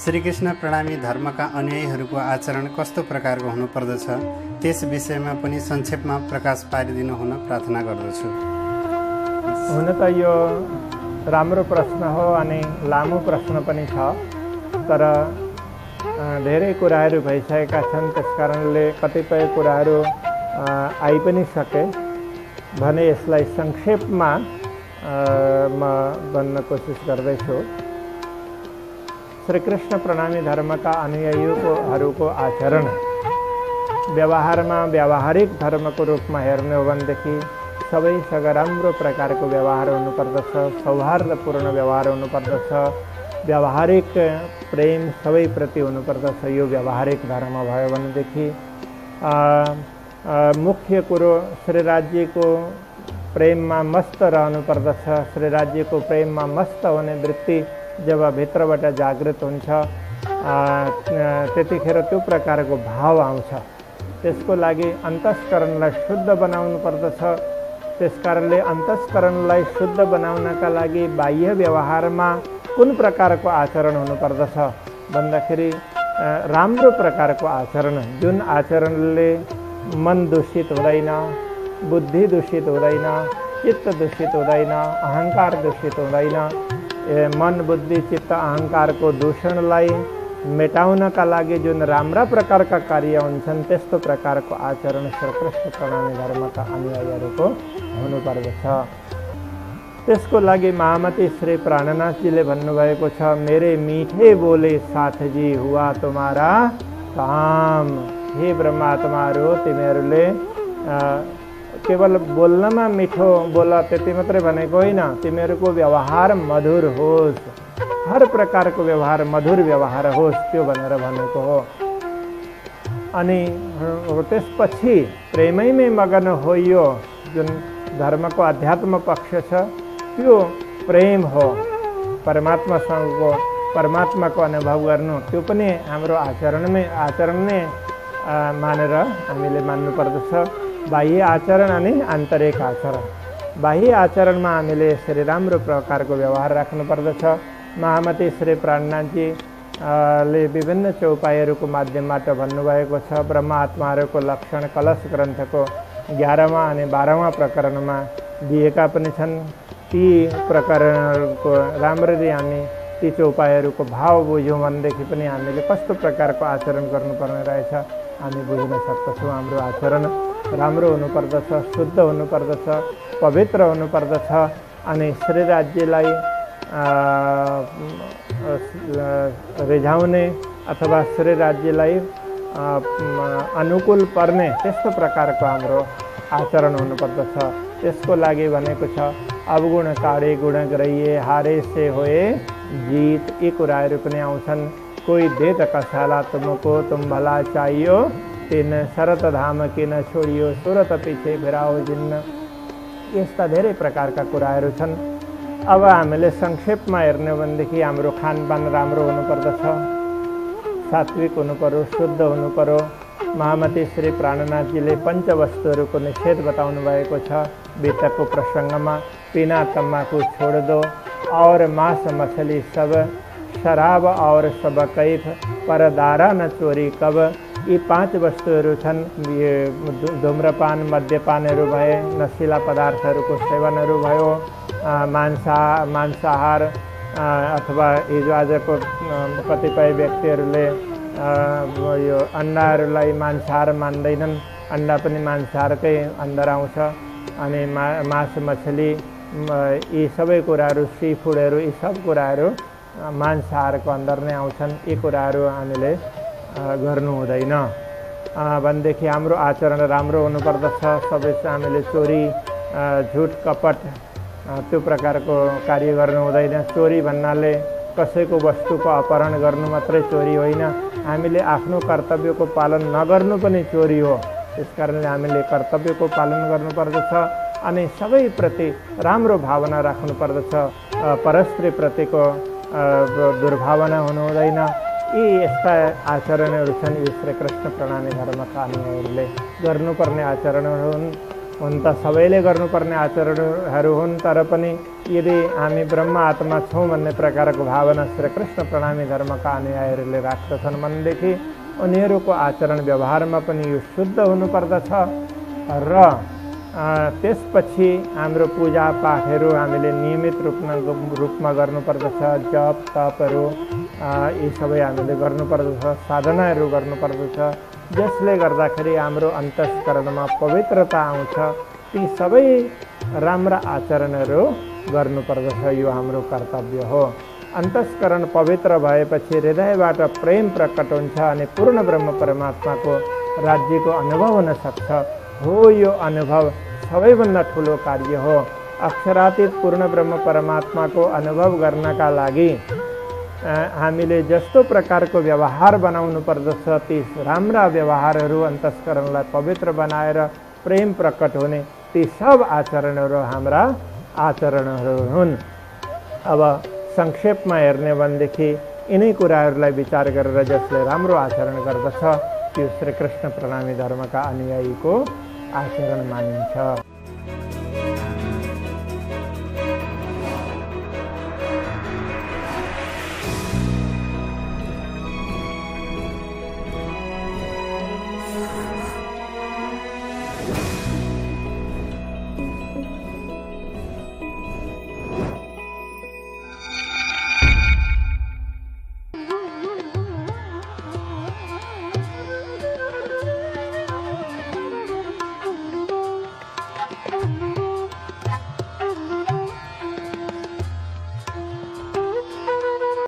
श्रीकृष्ण प्रणामी धर्मका अनुयायीहरूको आचरण कस्तो प्रकारको हुनुपर्दछ त्यस विषयमा पनि संक्षेपमा प्रकाश पारिदिनु हुन प्रार्थना गर्दछु। हुन त यो राम्रो प्रश्न हो अनि लामो प्रश्न पनि छ, तर धेरै कुराहरू भइसकेका छन्, त्यसकारणले कतिपय कुराहरू आइ पनि सके भने यसलाई संक्षेपमा म भन्न कोसिस गर्दैछु। श्रीकृष्ण प्रणामी धर्मका अनुयायीहरूको आचरण व्यवहारमा व्यावहारिक धर्मको रूपमा हेर्ने हो भनेदेखि सबैसँग राम्रो प्रकारको व्यवहार हुनुपर्दछ, सौहार्दपूर्ण व्यवहार हुनुपर्दछ, व्यावहारिक प्रेम सबैप्रति हुनुपर्दछ। यो व्यावहारिक धर्म भयो भनेदेखि मुख्य कुरो श्रीराज्यको प्रेममा मस्त रहनुपर्दछ। श्रीराज्यको प्रेममा मस्त हुने वृत्ति जब भित्रबाट जागृत हुन्छ त्यतिखेर त्यो प्रकारको भाव आउँछ। त्यसको लागि अन्तस्करणलाई शुद्ध बनाउनु पर्दछ। त्यसकारणले अन्तस्करणलाई शुद्ध बनाउनका लागि बाह्य व्यवहारमा कुन प्रकारको आचरण हुनुपर्दछ भन्दाखेरि राम्रो प्रकारको आचरण, जुन आचरणले मन दूषित हुँदैन, बुद्धि दूषित हुँदैन, चित्त दूषित हुँदैन, अहङ्कार दूषित हुँदैन। मन बुद्धि चित्त अहङ्कारको दूषणलाई मेटाउनका लागि जुन राम्रा प्रकारका कार्य हुन्छन् त्यस्तो प्रकारको आचरण श्रीकृष्ण प्रणामी धर्मका अनुयायीहरूको हुनुपर्दछ। त्यसको लागि महामती श्री प्राणनाथजीले भन्नुभएको छ, मेरे मीठे बोले साथजी हुआ तुम्हारा काम। हे ब्रह्मात्माहरू, तिमीहरूले केवल बोल्नमा मिठो बोल त्यति मात्रै भनेको होइन, तिमीहरूको व्यवहार मधुर होस्, हर प्रकारको व्यवहार मधुर व्यवहार होस्, त्यो भनेर भनेको हो। अनि त्यसपछि प्रेमैमै मगन होइयो, जुन धर्मको अध्यात्म पक्ष छ त्यो प्रेम हो। परमात्माको अनुभव गर्नु त्यो पनि हाम्रो आचरण नै मानेर हामीले मान्नुपर्दछ। बाह्य आचरण अनि आन्तरिक आचरण। बाह्य आचरणमा हामीले यसरी राम्रो प्रकारको व्यवहार राख्नुपर्दछ। महामती श्री प्राणनाथजी ले विभिन्न चौपाइहरूको माध्यमबाट भन्नुभएको छ। ब्रह्म आत्माहरूको लक्षण कलश ग्रन्थको 11वां अनि 12वां प्रकरणमा दिएका पनि छन्। ती प्रकरणको राम्ररी हामी ती चौपाइहरूको भाव बुझ्यौँ भनेदेखि पनि हामीले कस्तो प्रकारको आचरण गर्नुपर्ने रहेछ हामी बुझ्न सक्दछौँ। हाम्रो आचरण राम्रो हुनुपर्दछ, शुद्ध हुनुपर्दछ, पवित्र हुनुपर्दछ अनि श्रीराज्यलाई रिझाउने अथवा श्रीराज्यलाई अनुकूल पर्ने त्यस्तो प्रकारको हाम्रो आचरण हुनुपर्दछ। त्यसको लागि भनेको छ, अवगुण काढे गुण ग्रहिए हारे से होए जीत। यी कुराहरू पनि आउँछन्। कोही दे त कसाला तुमको तुम भला चाहियो, तीन शरत धाम किन छोडियो, सुरत पिछे फिराओ जिन्न। यस्ता धेरै प्रकारका कुराहरू छन्। अब हामीले संक्षेपमा हेर्ने भनेदेखि हाम्रो खानपान राम्रो हुनुपर्दछ, सात्विक हुनुपर्यो, शुद्ध हुनुपर्यो। महामती श्री प्राणनाथजीले पञ्चवस्तुहरूको निषेध बताउनु भएको छ बीतको प्रसङ्गमा। पीना तम्बाकू छोड़ दो और मांस मछली सब, शराब और सब कैफ, परदारा न चोरी कब। यी 5 वस्तुहरू छन्। धूम्रपान, मद्यपानहरू भए, नसिला पदार्थहरूको सेवनहरू भयो, मांसाहार अथवा हिजो आजको कतिपय व्यक्तिहरूले यो अन्डाहरूलाई मांसाहार मान्दैनन्। अन्डा पनि मांसाहारकै अन्दर आउँछ। अनि मांस मछली यी सबै कुराहरू, सी फुडहरू, यी सब कुराहरू मांसाहारको अन्दर नै आउँछन्। यी कुराहरू हामीले गर्नु हुँदैन भनेदेखि हाम्रो आचरण राम्रो हुनुपर्दछ। सबै हामीले चोरी, झुट, कपट त्यो प्रकारको कार्य गर्नु हुँदैन। चोरी भन्नाले कसैको वस्तुको अपहरण गर्नु मात्रै चोरी होइन, हामीले आफ्नो कर्तव्यको पालन नगर्नु पनि चोरी हो। त्यसकारणले हामीले कर्तव्यको पालन गर्नुपर्दछ अनि सबैप्रति राम्रो भावना राख्नुपर्दछ। परस्त्रीप्रतिको दुर्भावना हुनु हुँदैन। यी यस्ता आचरणहरू छन्। यी श्रीकृष्ण प्रणामी धर्मका अनुयायीहरूले गर्नुपर्ने आचरणहरू हुन् त सबैले गर्नुपर्ने आचरणहरू हुन्, तर पनि यदि हामी ब्रह्म आत्मा छौँ भन्ने प्रकारको भावना श्रीकृष्ण प्रणामी धर्मका अनुयायीहरूले राख्दछन् भनेदेखि उनीहरूको आचरण व्यवहारमा पनि यो शुद्ध हुनुपर्दछ र त्यसपछि हाम्रो पूजापाठहरू हामीले नियमित रूपमा गर्नुपर्दछ। जप तपहरू यी सबै हामीले गर्नुपर्दछ, साधनाहरू गर्नुपर्दछ, जसले गर्दाखेरि हाम्रो अन्तस्करणमा पवित्रता आउँछ। ती सबै राम्रा आचरणहरू गर्नुपर्दछ, यो हाम्रो कर्तव्य हो। अन्तस्करण पवित्र भएपछि हृदयबाट प्रेम प्रकट हुन्छ अनि पूर्ण ब्रह्म परमात्माको राज्यको अनुभव हुन सक्छ। हो यो अनुभव सबैभन्दा ठुलो कार्य हो। अक्षरातीत पूर्ण ब्रह्म परमात्माको अनुभव गर्नका लागि हामीले जस्तो प्रकारको व्यवहार बनाउनु पर्दछ ती राम्रा व्यवहारहरू अन्तस्करणलाई पवित्र बनाएर प्रेम प्रकट हुने ती सब आचरणहरू हाम्रा आचरणहरू हुन्। अब संक्षेपमा हेर्ने भनेदेखि यिनै कुराहरूलाई विचार गरेर जसले राम्रो आचरण गर्दछ त्यो श्रीकृष्ण प्रणामी धर्मका अनुयायीको आचरण मानिन्छ।